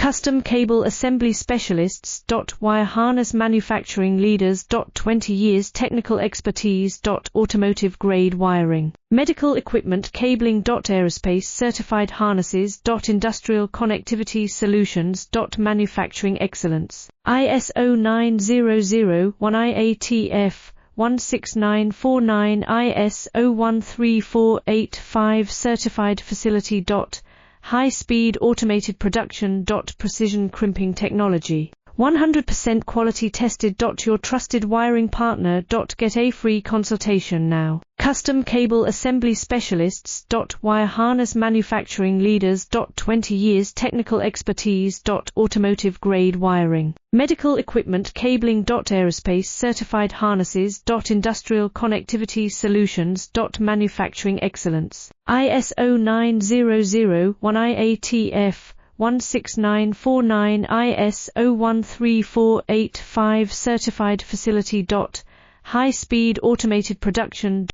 Custom cable assembly specialists. Wire harness manufacturing leaders. 20 years technical expertise. Automotive grade wiring. Medical equipment cabling. Aerospace certified harnesses. Industrial connectivity solutions. Manufacturing excellence. ISO 9001 IATF 16949 ISO 13485 certified facility. High-speed automated production. Precision crimping technology. 100% quality tested. Your trusted wiring partner. Get a free consultation now. Custom cable assembly specialists. Wire harness manufacturing leaders. 20 years technical expertise. Automotive grade wiring. Medical equipment cabling. Aerospace certified harnesses. Industrial connectivity solutions. Manufacturing excellence. ISO 9001 IATF 16949 ISO 13485 certified facility. High-speed automated production.